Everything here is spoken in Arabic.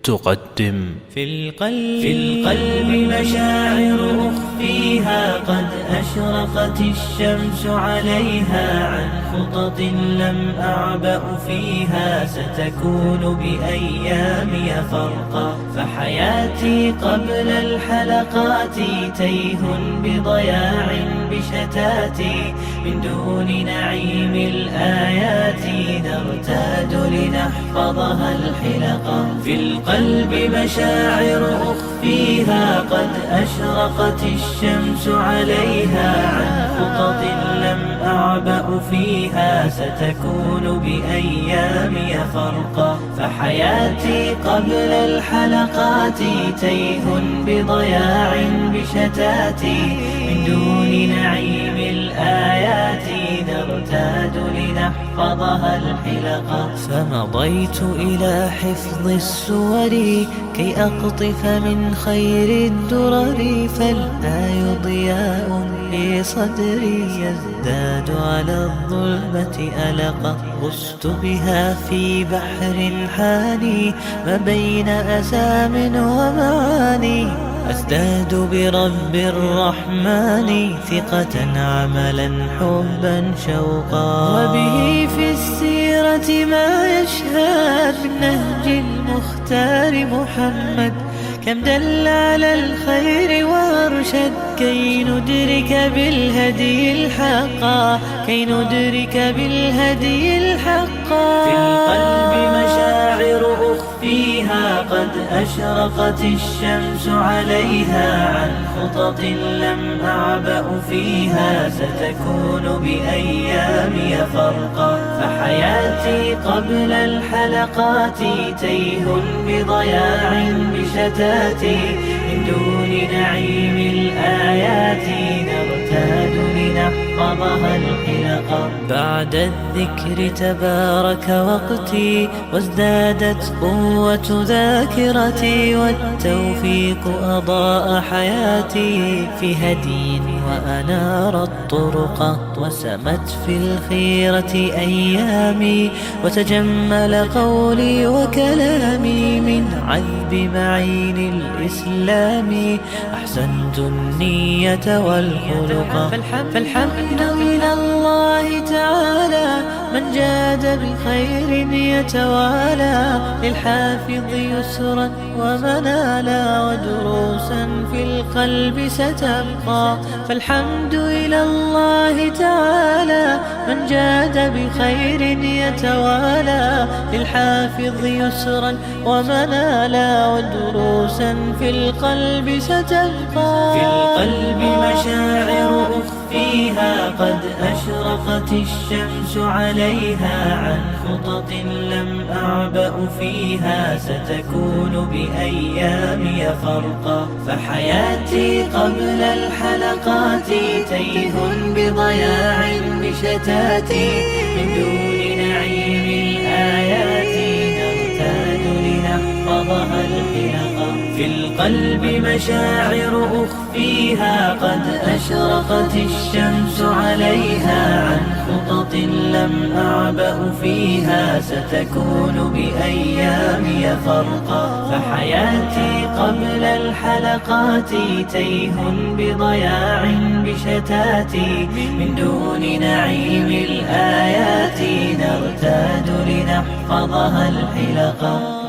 تقدم في القلب مشاعر أخفيها، قد أشرقت الشمس عليها، عن خطط لم أعبأ فيها، ستكون بأيامي فرقا. فحياتي قبل الحلقات تيه بضياع بشتاتي، من دون نعيم الآيات نرتاد لنحفظها الحلقا. في القلب مشاعر أخفيها، قد أشرقت الشمس عليها، عن خطط لم أعبأ فيها، ستكون بأيامي فرقا. فحياتي قبل الحلقات تيه بضياع بشتاتي، من دون نعيم الآيات نرتاد لنحفظها الحلقا. فمضيت إلى حفظ السور كي أقطف من خير الدرر، فالآي ضياء لصدري يزداد على الظلمة ألقا. غصت بها في بحر حاني ما بين أسام ومعاني، أزداد برب الرحمن ثقة عملا حبا شوقا. وبه في السيرة ما يشهد من نهج المختار محمد، كم دل على الخير وارشد، كي ندرك بالهدي الحقا، كي ندرك بالهدي الحقا. في القلب مشاعر أخفيها، قد أشرقت الشمس عليها، عن خطط لم أعبأ فيها، ستكون بأيامي فرقا. فحياتي قبل الحلقات تيه بضياع بشتاتي، من دون نعيم الآيات نرتاد لنحفظها الحلقا. بعد الذكر تبارك وقتي، وازدادت قوة ذاكرتي، والتوفيق أضاء حياتي في هدي وأنار الطرق. وسمت في الخيرة أيامي، وتجمل قولي وكلامي، من عذب معين الإسلام أحسنت النية والخلق. فالحمد إلى الله تعالى من جاد بخير يتوالى، للحافظ يسرا ومنالا، ودروسا في القلب ستبقى. فالحمد إلى الله تعالى من جاد بخير يتوالى، للحافظ يسرا ومنالا، ودروسا في القلب ستبقى. في القلب مشاعر أخفيها، قد أشرقت الشمس عليها، عن خطط لم أعبأ فيها، ستكون بأيامي فرقا. فحياتي قبل الحلقات تيه بضياع بشتاتي، من دون نعيم الآيات نرتاد لنحفظها الحلقا. في القلب مشاعر أخفيها، قد أشرقت الشمس عليها، عن خطط لم أعبأ فيها، ستكون بأيامي فرقا. فحياتي قبل الحلقات تيه بضياع بشتاتي، من دون نعيم الآيات نرتاد لنحفظها الحلقا.